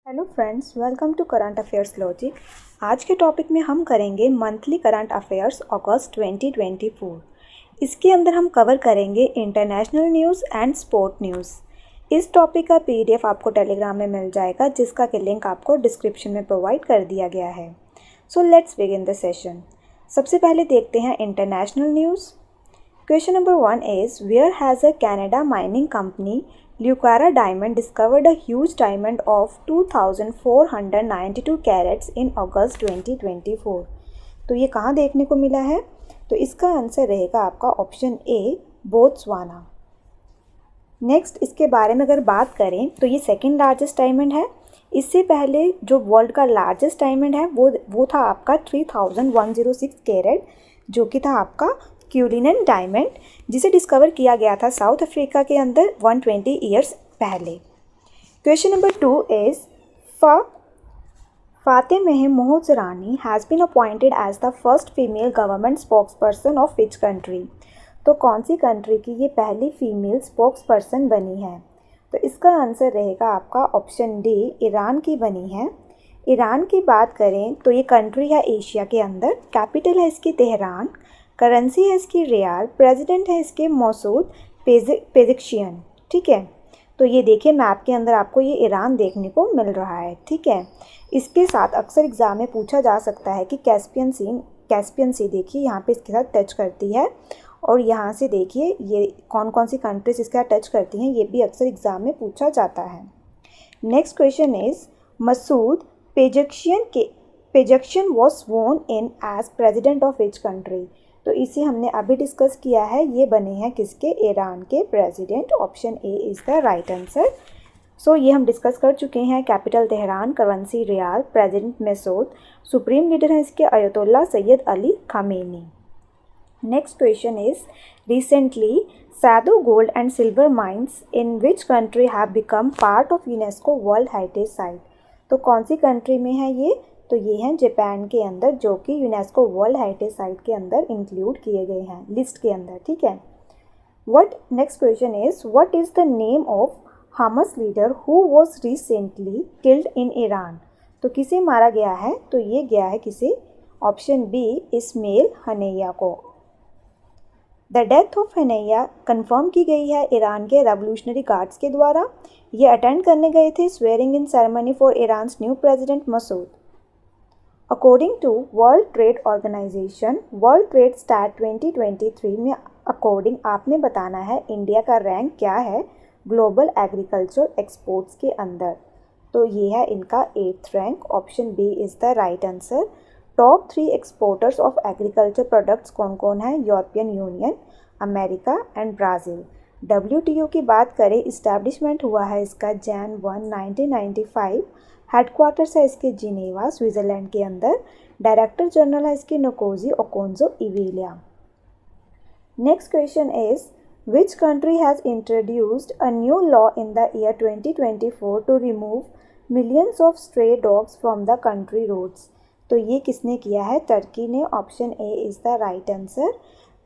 Hello friends, welcome to current affairs logic. आज के topic में हम करेंगे मंथली करंट अफेयर्स अगस्त 2024। इसके अंदर हम कवर करेंगे international news and sport news. इस टॉपिक का पीडीएफ आपको टेलीग्राम में मिल जाएगा, जिसका कि लिंक आपको डिस्क्रिप्शन में प्रोवाइड कर दिया गया है। So let's begin the session. सबसे पहले देखते हैं international news. Question number 1 is, where has a Canada mining company Lucara Diamond discovered a huge diamond of 2,492 carats in August 2024? तो ये कहाँ देखने को मिला है? तो इसका आंसर रहेगा आपका ऑप्शन ए, बोत्सवाना। नेक्स्ट इसके बारे में अगर बात करें तो ये सेकेंड लार्जेस्ट डायमंड है। इससे पहले जो वर्ल्ड का लार्जेस्ट डायमंड है वो था आपका 3,106 कैरेट, जो कि था आपका क्यूलिनन डायमंड, जिसे डिस्कवर किया गया था साउथ अफ्रीका के अंदर 120 ईयर्स पहले। Question number 2 is, Fateh Mohajerani has been appointed as the first female government spokesperson of which country? तो कौन सी कंट्री की ये पहली फीमेल स्पोक्सपर्सन बनी है? तो इसका आंसर रहेगा आपका ऑप्शन डी, ईरान की बनी है। ईरान की बात करें तो ये कंट्री है एशिया के अंदर। कैपिटल है इसकी तेहरान, करेंसी है इसकी रियाल, प्रेसिडेंट है इसके मसूद पेज़ेश्कियान। ठीक है, तो ये देखिए मैप के अंदर आपको ये ईरान देखने को मिल रहा है। ठीक है, इसके साथ अक्सर एग्जाम में पूछा जा सकता है कि कैस्पियन सी देखिए यहाँ पे इसके साथ टच करती है, और यहाँ से देखिए ये कौन कौन सी कंट्रीज इसके साथ टच करती हैं, ये भी अक्सर एग्जाम में पूछा जाता है। Next question is, Masoud Pezeshkian was sworn in as president of which country? तो इसे हमने अभी डिस्कस किया है, ये बने हैं किसके? ईरान के president. Option A is the right answer. So ये हम डिस्कस कर चुके हैं। Capital Tehran, currency rial, president Masoud, supreme leader हैं इसके Ayatollah Sayyid Ali Khamenei. Next question is, recently Sado gold and silver mines in which country have become part of UNESCO world heritage site? तो कौन सी country में है ये? तो ये हैं जापान के अंदर, जो कि यूनेस्को वर्ल्ड हेरिटेज साइट के अंदर इंक्लूड किए गए हैं लिस्ट के अंदर। ठीक है, next question is, what is the name of Hamas leader who was recently killed in Iran? तो किसे मारा गया है? तो ये गया है किसे? ऑप्शन बी, इस्माइल हनैया को। द डेथ ऑफ हनैया कंफर्म की गई है ईरान के रेवोल्यूशनरी गार्ड्स के द्वारा। ये अटेंड करने गए थे swearing in ceremony for Iran's new president Masoud. According to world trade organisation, world trade stat 2023 में अकॉर्डिंग आपने बताना है इंडिया का रैंक क्या है ग्लोबल एग्रीकल्चर एक्सपोर्ट्स के अंदर। तो ये है इनका 8th rank. Option B is the right answer. Top 3 exporters of agriculture products कौन कौन है? European Union, America and Brazil. WTO की बात करें, इस्टेब्लिशमेंट हुआ है इसका Jan 1, 1995। हेडक्वार्टर्स है इसके जिनेवा, स्विट्ज़रलैंड के अंदर। डायरेक्टर जनरल है इसके Ngozi Okonjo Iweala. Next question is, which country has introduced a new law in the year 2024 to remove millions of stray dogs from the country roads? तो ये किसने किया है? टर्की ने। Option A is the right answer.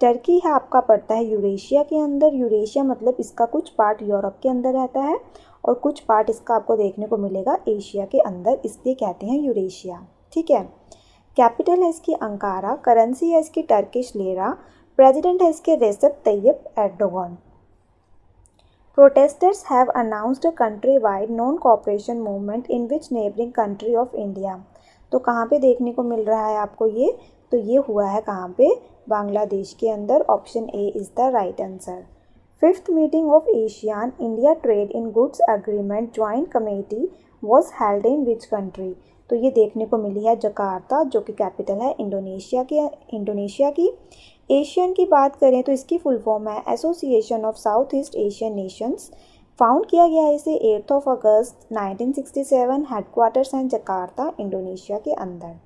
Turkey है आपका पड़ता है यूरेशिया के अंदर। यूरेशिया मतलब इसका कुछ पार्ट यूरोप के अंदर रहता है और कुछ पार्ट इसका आपको देखने को मिलेगा एशिया के अंदर, इसलिए कहते हैं यूरेशिया। ठीक है, कैपिटल है इसकी अंकारा, करेंसी है इसकी टर्किश लेरा, प्रेसिडेंट है इसके Recep Tayyip Erdogan. Protesters have announced a country wide non cooperation movement in which neighbouring country of India? तो कहाँ पे देखने को मिल रहा है आपको ये? तो ये हुआ है कहाँ पे? बांग्लादेश के अंदर। Option A is the right answer. 5th meeting of ASEAN India trade in goods agreement joint committee was held in which country? तो ये देखने को मिली है जकार्ता, जो कि कैपिटल है इंडोनेशिया की। एशियन की बात करें तो इसकी फुल फॉर्म है association of South East Asian nations. Found किया गया है इसे 8 अगस्त 1967। हेडक्वार्टर्स हैं जकार्ता, इंडोनेशिया के अंदर।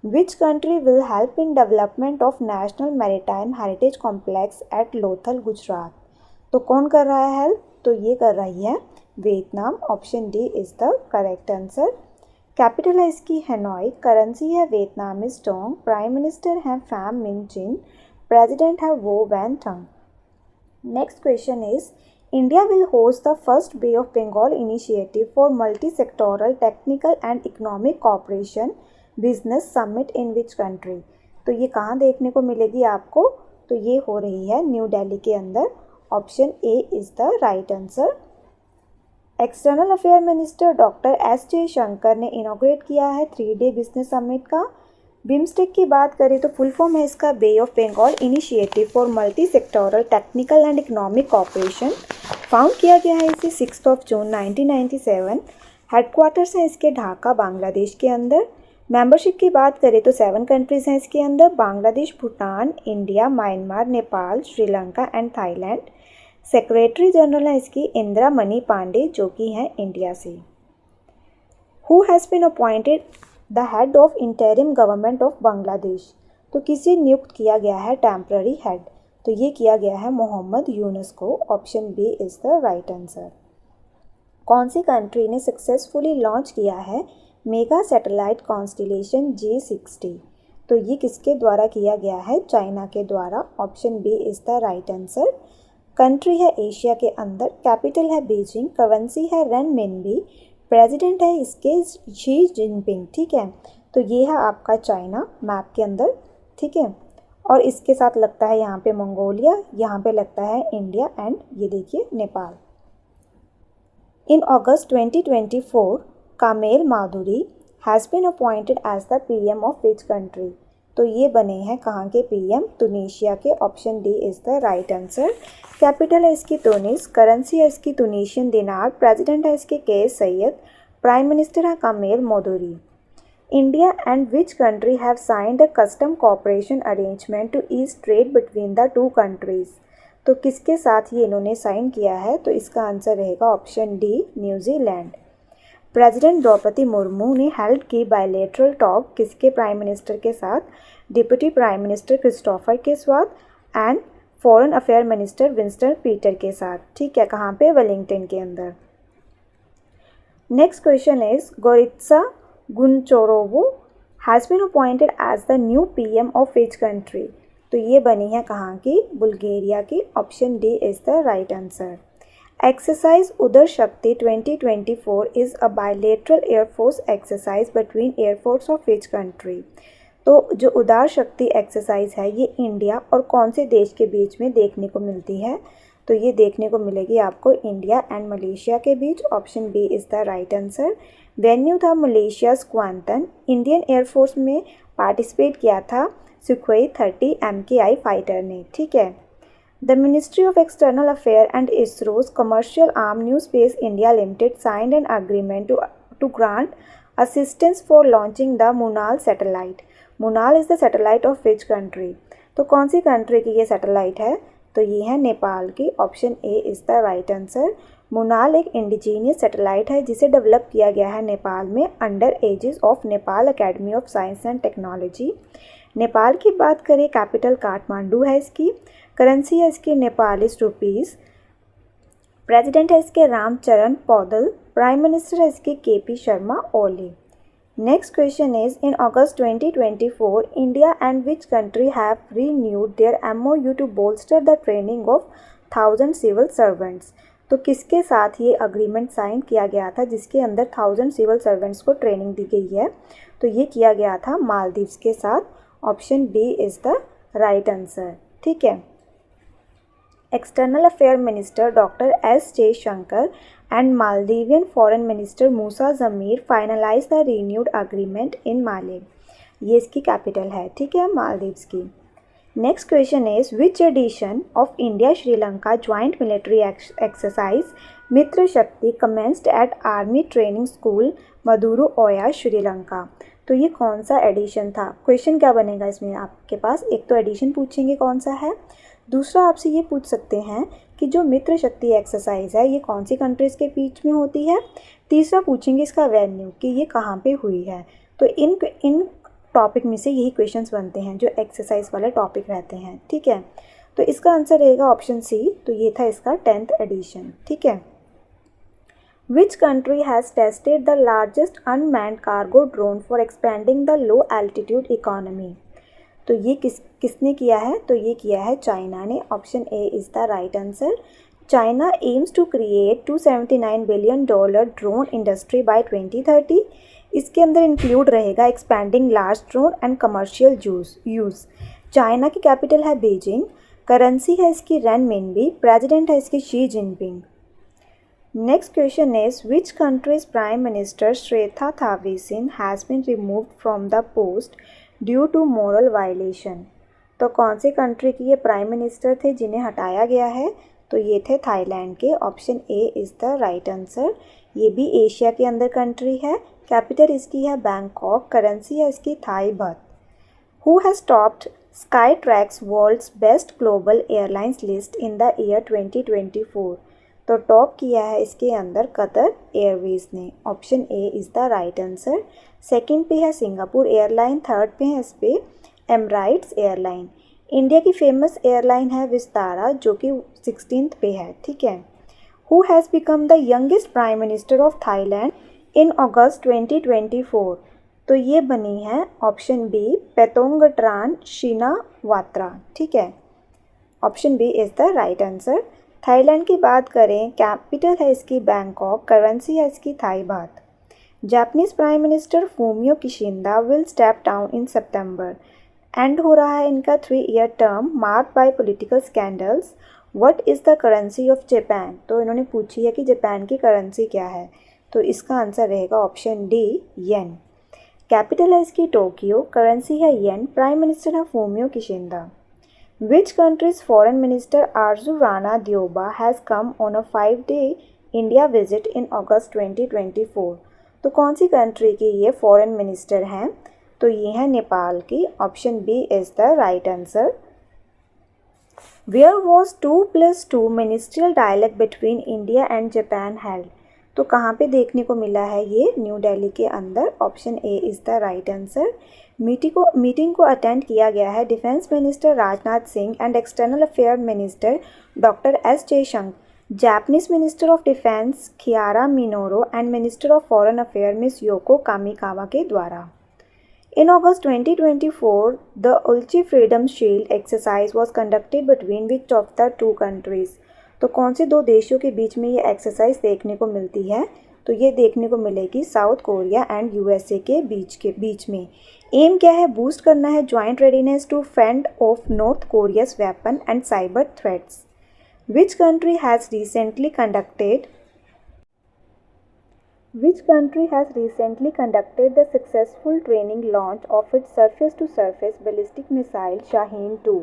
Which country will help in development of national maritime heritage complex at Lothal, Gujarat? तो कौन कर रहा है हेल्प? तो ये कर रही है Vietnam. Option D is the correct answer. Capital है इसकी हनोई, करेंसी है वियतनामीज डोंग, प्राइम मिनिस्टर हैं फैम मिन चिन, प्रेसिडेंट है वो वैन टंग। Next question is, India will host the first Bay of Bengal initiative for multi-sectoral technical and economic cooperation business summit in which country? तो ये कहाँ देखने को मिलेगी आपको? तो ये हो रही है न्यू दिल्ली के अंदर। Option A is the right answer. External affair minister doctor S Jaishankar ने इनॉग्रेट किया है 3 डे बिजनेस समिट का। बिम्स्टेक की बात करें तो फुल फॉर्म है इसका bay of Bengal initiative for multi sectoral technical and economic cooperation. Found किया गया है इसे 6 जून 1997। हेडक्वार्टर्स हैं इसके ढाका बांग्लादेश के अंदर। मेंबरशिप की बात करें तो 7 कंट्रीज़ हैं इसके अंदर, Bangladesh, Bhutan, India, Myanmar, Nepal, Sri Lanka and Thailand. Secretary general है इसकी इंदिरा मणि पांडे जो कि हैं इंडिया से। Who has been appointed the head of interim government of Bangladesh? तो किसे नियुक्त किया गया है टेम्पररी हेड? तो ये किया गया है मोहम्मद यूनुस को। Option B is the right answer. कौन सी कंट्री ने सक्सेसफुली लॉन्च किया है मेगा सैटेलाइट कॉन्स्टिलेशन G60? तो ये किसके द्वारा किया गया है? चाइना के द्वारा। Option B is the right answer. Country है एशिया के अंदर, कैपिटल है बीजिंग, करेंसी है रेनमिनबी, प्रेसिडेंट है इसके शी जिनपिंग। ठीक है, तो ये है आपका चाइना मैप के अंदर। ठीक है, और इसके साथ लगता है यहाँ पे मंगोलिया, यहाँ पे लगता है इंडिया एंड ये देखिए Nepal. In August 2024 Kamel Madhouri has been appointed as the PM of which country? तो ये बने हैं कहाँ के PM? तुनीशिया के। Option D is the right answer. Capital है इसकी तुनिस, करेंसी है इसकी तुनीशियन दिनार, प्रेसिडेंट है इसके K सैयद, प्राइम मिनिस्टर है Kamel Madouri. India and which country have signed a custom cooperation arrangement to ease trade between the 2 countries? तो किसके साथ ये इन्होंने साइन किया है? तो इसका आंसर रहेगा option D New Zealand. President Draupadi Murmu ने हेल्ड की बायलैटरल टॉक किसके प्राइम मिनिस्टर के साथ? डिप्टी प्राइम मिनिस्टर क्रिस्टोफर के साथ and foreign affair minister Winston Peter के साथ। ठीक है, कहाँ पे? वेलिंगटन के अंदर। Next question is Goritsa Grancharova has been appointed as the new PM of which country? तो ये बनी है कहाँ की? बुल्गारिया की। Option D is the right answer. Exercise उदर शक्ति 2024 is a bilateral air force exercise between air force of which country? तो जो उदार शक्ति एक्सरसाइज है ये इंडिया और कौन से देश के बीच में देखने को मिलती है? तो ये देखने को मिलेगी आपको इंडिया एंड मलेशिया के बीच। Option B is the right answer. Venue था मलेशिया क्वांटन। इंडियन एयरफोर्स में पार्टिसिपेट किया था सुखोई 30 MKI फाइटर ने। ठीक है, the ministry of external affair and ISRO's commercial arm new space India limited signed an agreement to grant assistance for launching the Munal satellite. Munal is the satellite of which country? तो कौन सी country की ये satellite है? तो ये है नेपाल की। Option A is the right answer. Munal एक इंडिजीनियस सैटेलाइट है जिसे डेवलप किया गया है नेपाल में under aegis of Nepal academy of science and technology. Nepal की बात करें, कैपिटल काठमांडू है इसकी, करेंसी है इसकी नेपालीस रुपीज़, प्रेसिडेंट है इसके रामचरण पौडल, प्राइम मिनिस्टर है इसके KP Sharma Oli. Next question is in August 2024 India and which country have renewed their MOU to bolster the training of 1000 civil servants? तो किसके साथ ये अग्रीमेंट साइन किया गया था जिसके अंदर 1000 सिविल सर्वेंट्स को ट्रेनिंग दी गई है? तो ये किया गया था मालदीव्स के साथ। Option B is the right answer. ठीक है, external affair minister doctor S Jaishankar and Maldivian foreign minister Musa Zameer finalize the renewed agreement in Male. ये इसकी कैपिटल है। ठीक है, मालदीव्स की। Next question is which edition of India Sri Lanka joint military exercise Mitra Shakti commenced at army training school Maduru Oya Sri Lanka? तो ये कौन सा एडिशन था? क्वेश्चन क्या बनेगा इसमें आपके पास? एक तो एडिशन पूछेंगे कौन सा है, दूसरा आपसे ये पूछ सकते हैं कि जो मित्र शक्ति एक्सरसाइज है ये कौन सी कंट्रीज़ के बीच में होती है, तीसरा पूछेंगे इसका वेन्यू कि ये कहाँ पे हुई है। तो इन टॉपिक में से यही क्वेश्चंस बनते हैं जो एक्सरसाइज वाले टॉपिक रहते हैं। ठीक है, तो इसका आंसर रहेगा ऑप्शन सी। तो ये था इसका 10th एडिशन। ठीक है, which country has tested the largest unmanned cargo drone for expending the low altitude economy? तो ये किसने किया है? तो ये किया है चाइना ने। Option A is the right answer. China aims to create $279 billion drone industry by 2030। इसके अंदर इंक्लूड रहेगा expanding large drone and commercial use. China की कैपिटल है बीजिंग, करेंसी है इसकी रेनमिनबी, प्रेसिडेंट है इसकी Xi Jinping. Next question is which countries prime minister Srettha Thavisin has been removed from the post due to moral violation. तो कौन सी country की ये प्राइम मिनिस्टर थे जिन्हें हटाया गया है? तो ये थे थाईलैंड के। Option A is the right answer. ये भी एशिया के अंदर कंट्री है, कैपिटल इसकी है बैंकॉक, करेंसी है इसकी थाई बात। Who has topped Skytrax world's best global airlines list in the year 2024। तो टॉप किया है इसके अंदर कतर एयरवेज ने। Option A is the right answer. Second पे है सिंगापुर एयरलाइन, थर्ड पे है इस पे एमराइट्स एयरलाइन। इंडिया की फेमस एयरलाइन है विस्तारा जो कि 16th पे है, ठीक है। Who has become the youngest prime minister of Thailand in August 2024। तो ये बनी है ऑप्शन बी पेतोंगट्रान शिनावात्रा, ठीक है। Option B is the right answer. Thailand की बात करें, कैपिटल है इसकी बैंकॉक, करेंसी है इसकी थाई बात। Japanese prime minister Fumio Kishida will step down in September. And हो रहा है इनका 3-year term marked by political scandals. What is the currency of Japan. तो इन्होंने पूछी है कि जापान की करेंसी क्या है, तो इसका आंसर रहेगा ऑप्शन डी येन। कैपिटल है इसकी टोक्यो, करेंसी है येन, प्राइम मिनिस्टर है Fumio किशिंदा। Which country's foreign minister Arzu Rana Dioba has come on a 5-day India visit in August 2024? तो कौन सी कंट्री की ये फॉरेन मिनिस्टर हैं? तो ये है नेपाल की। Option B is the right answer. Where was 2+2 ministerial dialogue between India and Japan held? तो कहाँ पे देखने को मिला है ये? न्यू दिल्ली के अंदर। Option A is the right answer. Meeting को अटेंड किया गया है defence minister Rajnath Singh and external affair minister doctor S Jaishankar, Japanese minister of defence Kihara Minoru and minister of foreign affair miss Yoko Kamikawa के द्वारा। In August 2024 the Ulchi Freedom Shield exercise was conducted between which of the two countries. तो कौन से दो देशों के बीच में ये एक्सरसाइज देखने को मिलती है? तो ये देखने को मिलेगी साउथ कोरिया एंड यूएसए के बीच में। एम क्या है? बूस्ट करना है joint readiness to fend off North Korea's weapon and cyber threats. Which country has recently conducted the successful training launch of its surface-to-surface ballistic missile Shaheen 2?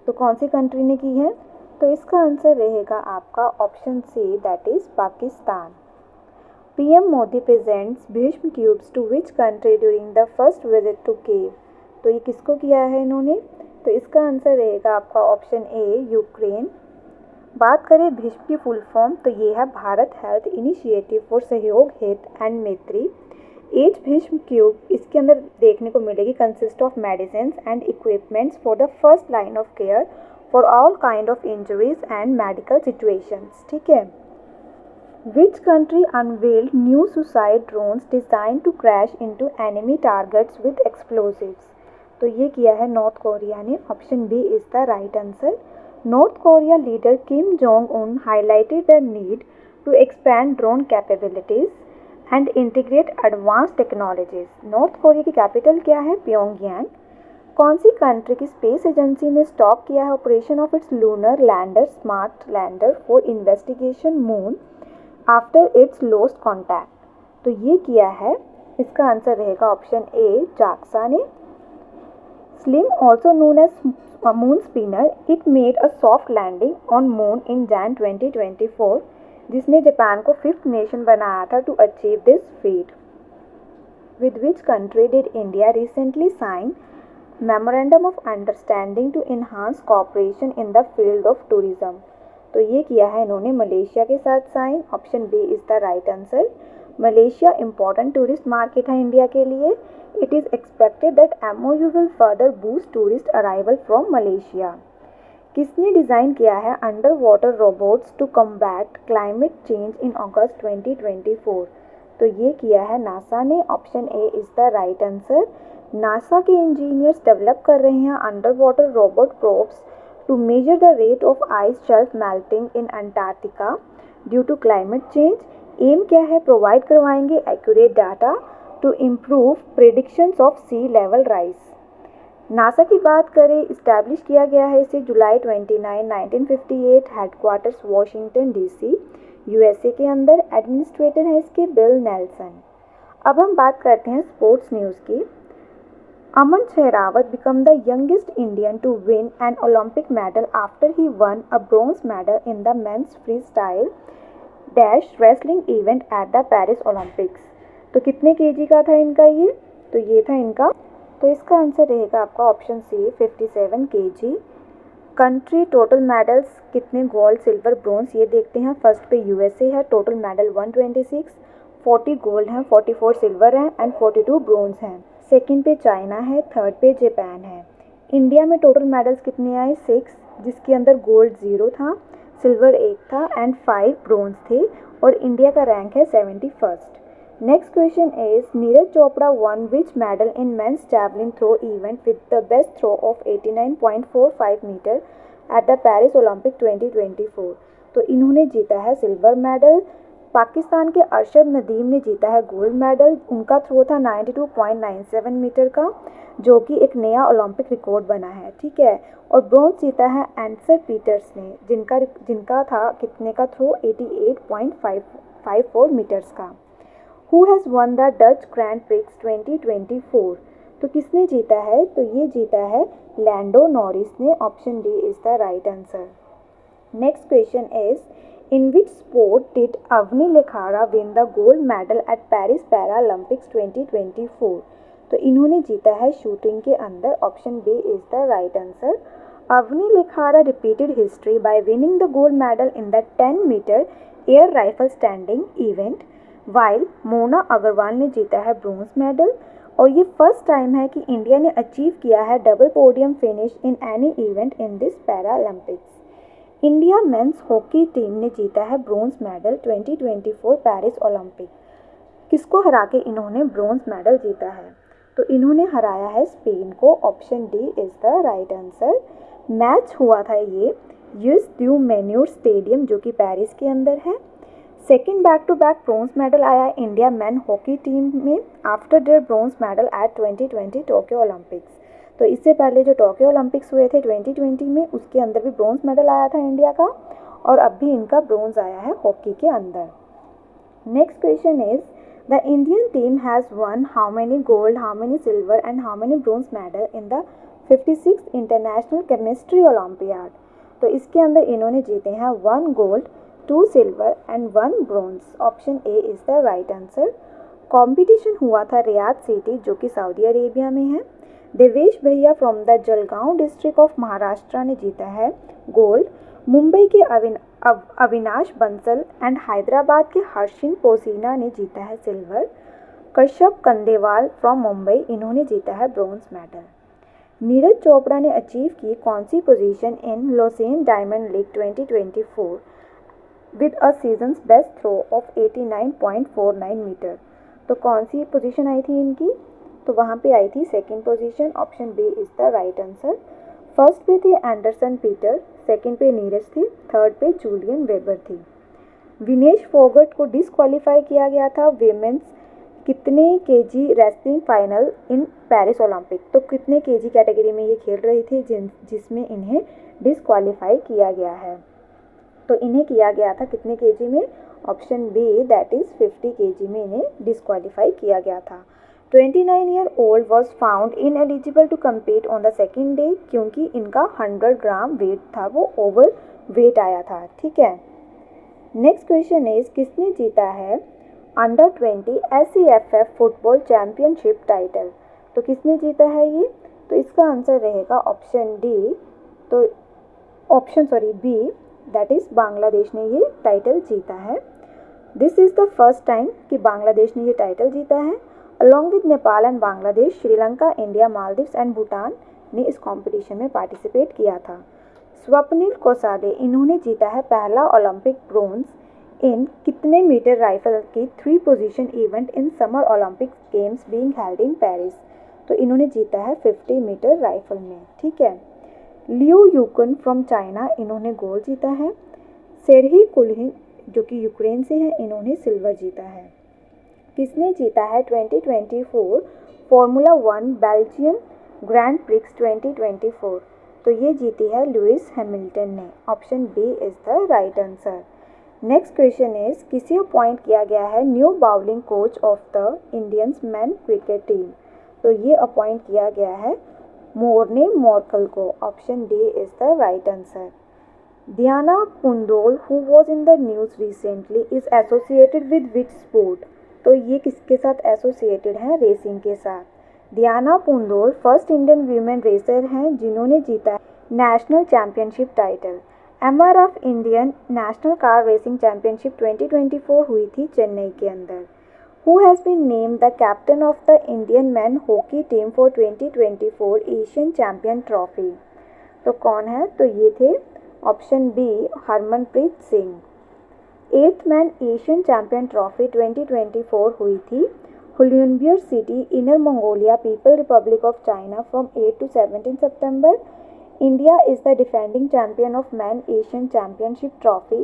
तो कौन सी country ने की है? तो इसका आंसर रहेगा आपका option C, that is Pakistan. PM Modi presents Bhishma cubes to which country during the first visit to Kyiv. तो ये किसको किया है इन्होंने? तो इसका आंसर रहेगा आपका ऑप्शन ए, यूक्रेन। बात करें भीष्म की फुल फॉर्म, तो ये है भारत हेल्थ इनिशिएटिव फॉर सहयोग हित एंड मैत्री। एच भीष्म क्यूब इसके अंदर देखने को मिलेगी consist of medicine and equipments for the first line of care for all kind of injuries and medical situations, ठीक है। Which country unveiled new suicide drones designed to crash into enemy targets with explosives? तो ये किया है North Korea ने। Option B is the right answer. North Korea leader Kim Jong Un highlighted the need to expand drone capabilities and integrate advance technologies. North Korea की capital क्या है? Pyongyang. कौन सी कंट्री की स्पेस एजेंसी ने stop किया है operation of its lunar lander smart lander for investigation moon after its lost contact? तो ये किया है, इसका आंसर रहेगा ऑप्शन ए, जाक्सा ने। SLIM also known as moon spinner, it made a soft landing on moon in Jan 2024, जिसने Japan को 5th nation बनाया था to achieve this feat. With which country did India recently sign memorandum of understanding to enhance cooperation in the field of tourism? तो ये किया है इन्होंने Malaysia के साथ sign. Option B is the right answer. Malaysia important tourist market है India के लिए। It is expected that MOU will further boost tourist arrival from Malaysia. किसने डिज़ाइन किया है under water robots to combat climate change in August 2024? तो ये किया है नासा ने। Option A is the right answer. NASA के इंजीनियर्स डेवलप कर रहे हैं under water robot probes to measure the rate of ice shelf melting in Antarctica due to climate change. Aim क्या है, प्रोवाइड करवाएंगे accurate data to improve predictions of sea level rise. NASA की बात करें, establish किया गया है इसे जुलाई 29, 1958, हेडक्वार्टर्स वाशिंगटन डीसी, यूएसए के अंदर। एडमिनिस्ट्रेटर है इसके बिल नेल्सन। अब हम बात करते हैं स्पोर्ट्स न्यूज़ की। Aman Sehrawat become the youngest Indian to win an Olympic medal after he won a bronze medal in the men's free style dash wrestling event at the Paris Olympics. तो कितने KG का था इनका ये, तो ये था इनका, तो इसका आंसर रहेगा आपका option C 57 KG. Country total medals कितने, गोल्ड सिल्वर ब्रॉन्ज, ये देखते हैं। फर्स्ट पे यूएसए है, टोटल मेडल 126, 40 गोल्ड हैं, 44 सिल्वर हैं एंड 42 ब्रॉन्ज हैं। सेकंड पे चाइना है, थर्ड पे जापान है। इंडिया में टोटल मेडल्स कितने आए, 6, जिसके अंदर गोल्ड 0 था, सिल्वर 1 था एंड 5 ब्रॉन्ज थे, और इंडिया का रैंक है 71st। Next question is Neeraj Chopra won which medal in men's javelin throw event with the best throw of 89.45 metre at the Paris Olympic 2024। तो इन्होंने जीता है सिल्वर मेडल। पाकिस्तान के अरशद नदीम ने जीता है गोल्ड मेडल, उनका थ्रो था 92.97 मीटर का, जो कि एक नया ओलंपिक रिकॉर्ड बना है, ठीक है। और ब्रॉन्ज जीता है एंसर पीटर्स ने, जिनका था कितने का थ्रो, 88.54 मीटर्स का। Who has won the Dutch Grand prix 2024। तो किसने जीता है, तो ये जीता है लैंडो नॉरिस ने। Option D is the right answer. Next question is in which sport did Avani Lekhara win the gold medal at Paris Paralympics 2024। तो इन्होंने जीता है शूटिंग के अंदर। Option B is the right answer. Avani Lekhara repeated history by winning the gold medal in the 10 metre air rifle standing event, while Mona Agarwal ने जीता है bronze medal. और ये फर्स्ट टाइम है कि इंडिया ने अचीव किया है double podium finish in any event in this Paralympics. India men's hockey team ने जीता है ब्रॉन्ज मेडल 2024 पेरिस ओलंपिक। किसको हरा के इन्होंने ब्रॉन्ज मेडल जीता है, तो इन्होंने हराया है स्पेन को। Option D is the right answer. Match हुआ था ये यूएस ड्यू मेन्यूर स्टेडियम, जो कि पेरिस के अंदर है। Second back to back bronze medal आया इंडिया मैन हॉकी टीम में after their bronze medal at 2020 Tokyo Olympics. तो इससे पहले जो टोक्यो ओलंपिक्स हुए थे 2020 में, उसके अंदर भी ब्रॉन्ज मेडल आया था इंडिया का, और अब भी इनका ब्रॉन्ज आया है हॉकी के अंदर। Next question is the Indian team has one how many gold, how many silver and how many bronze medal in the 56th international chemistry olympiad. तो इसके अंदर इन्होंने जीते हैं 1 gold, 2 silver and 1 bronze. Option A is the right answer. Competition हुआ था Riyadh city, जो कि सऊदी अरेबिया में है। देवेश भैया from the Jalgaon district of Maharashtra ने जीता है गोल्ड। मुंबई के अविनाश बंसल एंड हैदराबाद के हर्षिन पोसीना ने जीता है सिल्वर। कश्यप कंदेवाल फ्रॉम मुंबई, इन्होंने जीता है ब्रॉन्ज मेडल। नीरज चोपड़ा ने अचीव की कौन सी position in Lausanne Diamond League 2024 with a season's best throw of 89.49 metre. तो कौन सी पोजीशन आई थी इनकी, तो वहाँ पे आई थी second position. Option B is the right answer. First पे थे एंडरसन पीटर, सेकंड पे नीरज थी, थर्ड पे जूलियन वेबर थी। विनेश फोगट को डिसक्वालीफाई किया गया था विमेंस कितने KG wrestling final in Paris Olympic. तो कितने केजी कैटेगरी में ये खेल रही थी जिसमें इन्हें डिसक्वालीफाई किया गया है। तो इन्हें किया गया था कितने केजी में, option B that is 50 KG में इन्हें डिसक्वालीफाई किया गया था। 29 year old was found ineligible to compete on the second day, क्योंकि इनका 100 ग्राम वेट था, वो ओवर वेट आया था, ठीक है। नेक्स्ट क्वेश्चन इज किसने जीता है under 20 SCFF football championship title. तो किसने जीता है ये, तो इसका आंसर रहेगा ऑप्शन डी, तो option B that is Bangladesh ने ये टाइटल जीता है। This is the first time कि बांग्लादेश ने ये टाइटल जीता है। Along with Nepal and Bangladesh, Sri Lanka, India, Maldives and Bhutan ने इस कॉम्पिटिशन में पार्टिसिपेट किया था। स्वप्निल कोसाडे, इन्होंने जीता है पहला ओलंपिक ब्रोंज इन कितने मीटर राइफल की 3 position event in summer Olympic games being held in Paris. तो इन्होंने जीता है 50 मीटर राइफल में, ठीक है। लियो यूकन फ्रॉम चाइना, इन्होंने गोल्ड जीता है। सेर्ही कुल्हिन जो कि यूक्रेन से है, इन्होंने सिल्वर जीता है। किसने जीता है 2024 formula one Belgium grand prix 2024? तो ये जीती है लुइस हैमिल्टन ने। Option B is the right answer. Next question is किसे अपॉइंट किया गया है new bowling coach of the Indians man cricket team? तो ये अपॉइंट किया गया है मोर्ने मॉर्कल को। Option D is the right answer. Diana Pundole, who was in the news recently, is associated with which sport? तो ये किसके साथ एसोसिएटेड है? रेसिंग के साथ। दियाना पुंडोल फर्स्ट इंडियन वीमेन रेसर हैं जिन्होंने जीता national championship title. MRF Indian national car racing championship 2024 हुई थी चेन्नई के अंदर। Who has been named the captain of the Indian men hockey team for 2024 Asian champion trophy? तो कौन है? तो ये थे option B Harmanpreet Singh. 8th man Asian champion trophy 2024 हुई थी Hulunbuir city, Inner Mongolia, people republic of China from 8 to 17 सितंबर। India is the defending champion of man Asian championship trophy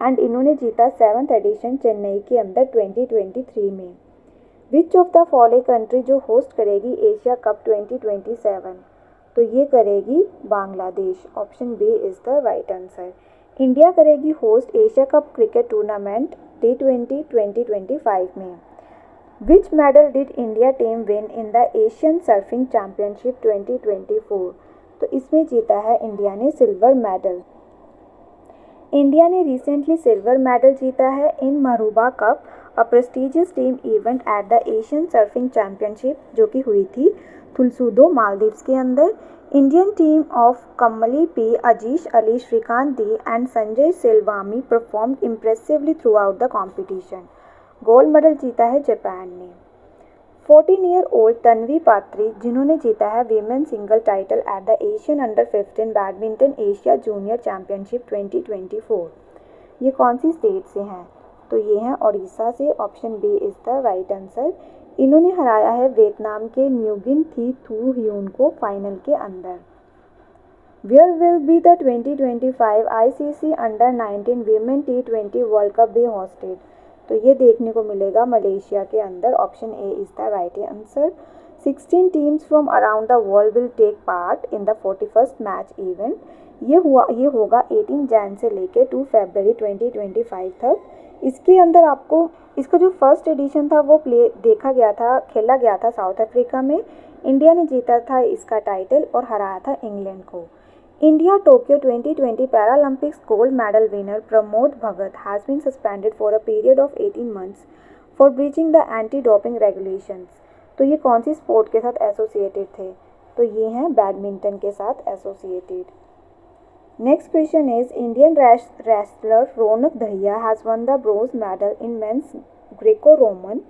and इन्होंने जीता 7th एडिशन चेन्नई के अंदर 2023 में। Which of the following country जो host करेगी एशिया कप 2027? तो ये करेगी Bangladesh. Option B is the right answer. India करेगी host Asia cup cricket tournament T20 2025 में। Which medal did India team win in the Asian surfing championship 2024? तो इसमें जीता है इंडिया ने सिल्वर मेडल। इंडिया ने रिसेंटली सिल्वर मेडल जीता है in Maruba cup, a prestigious team event at the Asian surfing championship जो कि हुई थी थुलसूदो मालदीव्स के अंदर। Indian team of Kamli P, Ajeesh Ali, Srikanth D and Sanjay Selvamani performed impressively throughout the competition. Gold medal जीता है जापान ने। 14 ईयर ओल्ड तन्वी पात्री जिन्होंने जीता है women single title at the Asian under 15 badminton Asia junior championship 2024, ये कौन सी स्टेट से हैं? तो ये हैं ओडिशा से। Option B is the right answer. इन्होंने हराया है वियतनाम के न्यूगिन थी थू ह्यून को फाइनल के अंदर। Where will be the 2025 ICC under 19 women T20 world cup be hosted? तो ये देखने को मिलेगा मलेशिया के अंदर। Option A is the right answer. 16 teams from around the world will take part in the 41st match event. ये होगा 18 जैन से लेके 2 फरवरी 2025 तक। इसके अंदर आपको इसका जो फर्स्ट एडिशन था वो खेला गया था साउथ अफ्रीका में। इंडिया ने जीता था इसका टाइटल और हराया था इंग्लैंड को। India Tokyo 2020 Paralympics gold medal winner Pramod Bhagat has been suspended for a period of 18 months for breaching the anti doping regulations. तो ये कौन सी स्पोर्ट के साथ एसोसिएटेड थे? तो ये हैं बैडमिंटन के साथ associated. Next question is Indian wrestler Ronak Dahiya has won the bronze medal in men's Greco-Roman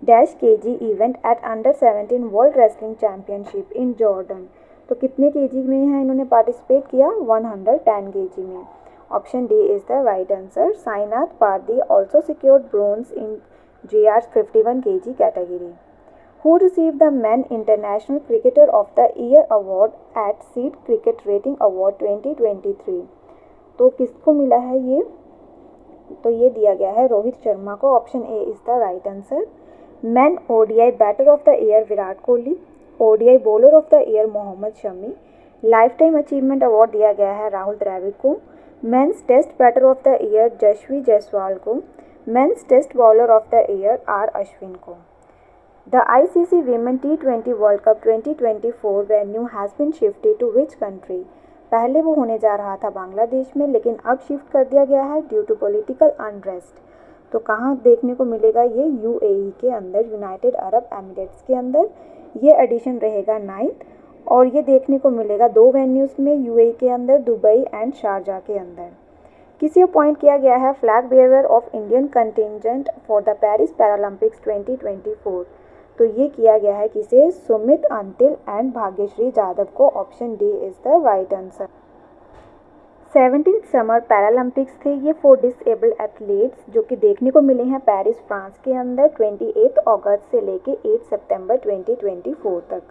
-kg event at under 17 World Wrestling Championship in Jordan। तो कितने केजी में है इन्होंने पार्टिसिपेट किया? 110 kg में। Option D is the right answer. Sainath Pardi also secured bronze in JR's 51 kg category। Who received the Men International Cricketer of the Year Award at Seed Cricket Rating Award 2023? तो किसको मिला है ये? तो ये दिया गया है रोहित शर्मा को। Option A is the right answer. Men ODI batter of the year Virat Kohli, ODI bowler of the year Mohammed Shami, life time achievement award दिया गया है राहुल द्रविड़ को, men's test batter of the year Yashasvi Jaiswal को, men's test bowler of the year R Ashwin को। The ICC Women T20 World Cup 2024 venue has been shifted to which country? पहले वो होने जा रहा था बांग्लादेश में, लेकिन अब शिफ्ट कर दिया गया है ड्यू टू पॉलिटिकल अनरेस्ट। तो कहाँ देखने को मिलेगा ये? UAE के अंदर, यूनाइटेड अरब एमिरेट्स के अंदर। ये एडिशन रहेगा 9th और ये देखने को मिलेगा 2 वेन्यूज़ में, UAE के अंदर, दुबई एंड शारजा के अंदर। किसे अपॉइंट किया गया है flag bearer of Indian contingent for the Paris Paralympics 2024? तो ये किया गया है किसे? सुमित अंतिल एंड भाग्यश्री जाधव को। Option D is the right answer. 17th summer Paralympics थे ये फॉर डिसेबल्ड एथलीट्स जो कि देखने को मिले हैं पेरिस फ्रांस के अंदर 28 अगस्त से लेके 8 सितंबर 2024 तक।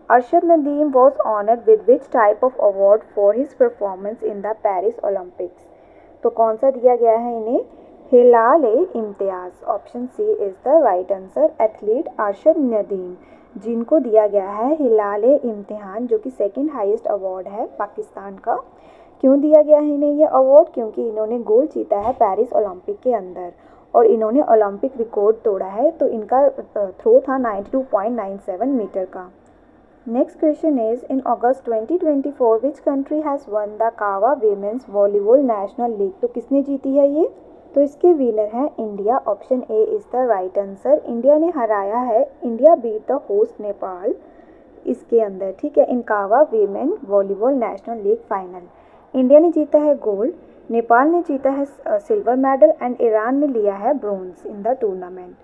Arshad Nadeem was honored with which type of award for his performance in the Paris Olympics? तो कौन सा दिया गया है इन्हें? Hilal-e-Imtiaz. Option C is the right answer. Athlete Arshad Nadeem जिनको दिया गया है हिलाल-ए-इम्तिहान, जो कि सेकंड हाईएस्ट अवार्ड है पाकिस्तान का। क्यों दिया गया है इन्हें ये अवार्ड? क्योंकि इन्होंने गोल्ड जीता है पेरिस ओलंपिक के अंदर और इन्होंने ओलंपिक रिकॉर्ड तोड़ा है। तो इनका थ्रो था 92.97 मीटर का। Next question is, in August 2024, which country has won the कावा Women's Volleyball National League? तो किसने जीती है ये? तो इसके विनर हैं India. Option A is the right answer. India ने हराया है, India beat the host Nepal इसके अंदर, ठीक है, in CAVA women volleyball national league final. India ने जीता है गोल्ड, नेपाल ने जीता है सिल्वर मेडल एंड ईरान ने लिया है bronze in the tournament.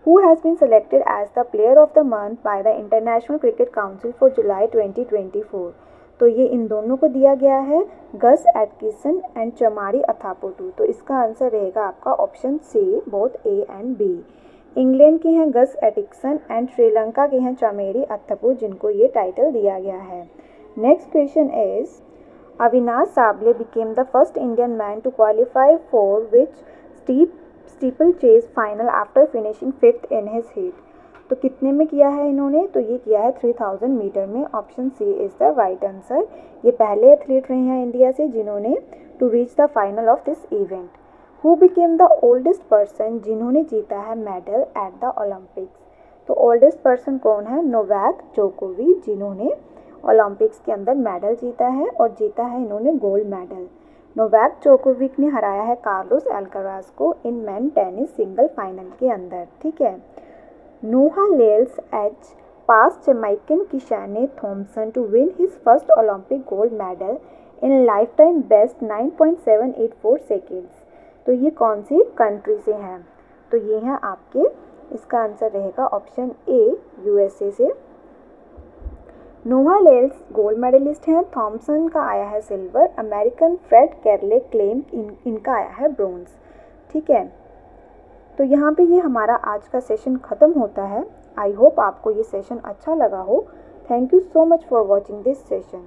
Who has been selected as the Player of the Month by the International Cricket Council for July 2024? तो ये इन दोनों को दिया गया है, गस एटकिंसन एंड चमारी अथापोटू। तो इसका आंसर रहेगा आपका option C, both A and B. England के हैं गस एटकिंसन एंड श्रीलंका के हैं चमेरी अथापू, जिनको ये टाइटल दिया गया है। Next question is, Avinash Sable became the first Indian man to qualify for which steeple chase final after finishing 5th in his heat? तो कितने में किया है इन्होंने? तो ये किया है 3000 मीटर में। Option C is the right answer. ये पहले एथलीट रहे हैं इंडिया से जिन्होंने to reach the final of this event. Who became the oldest person जिन्होंने जीता है मेडल एट द ओलंपिक्स? तो ओल्डेस्ट पर्सन कौन है? नोवाक जोकोविच, जिन्होंने ओलंपिक्स के अंदर मेडल जीता है और जीता है इन्होंने गोल्ड मेडल। नोवाक जोकोविच ने हराया है कार्लोस अल्काराज को in men tennis single final के अंदर, ठीक है। Noah Lyles edges past Jamaican Kishane Thompson to win his first Olympic gold medal in lifetime best 9.784 seconds. तो ये कौन सी कंट्री से हैं? तो ये हैं आपके, इसका आंसर रहेगा ऑप्शन ए, यूएसए से। नोहा लेल्स गोल्ड मेडलिस्ट हैं, थॉम्सन का आया है सिल्वर, अमेरिकन फ्रेड कैरले क्लेम इनका आया है ब्रोंज, ठीक है। तो यहाँ पे ये हमारा आज का सेशन ख़त्म होता है। आई होप आपको ये सेशन अच्छा लगा हो। Thank you so much for watching this session.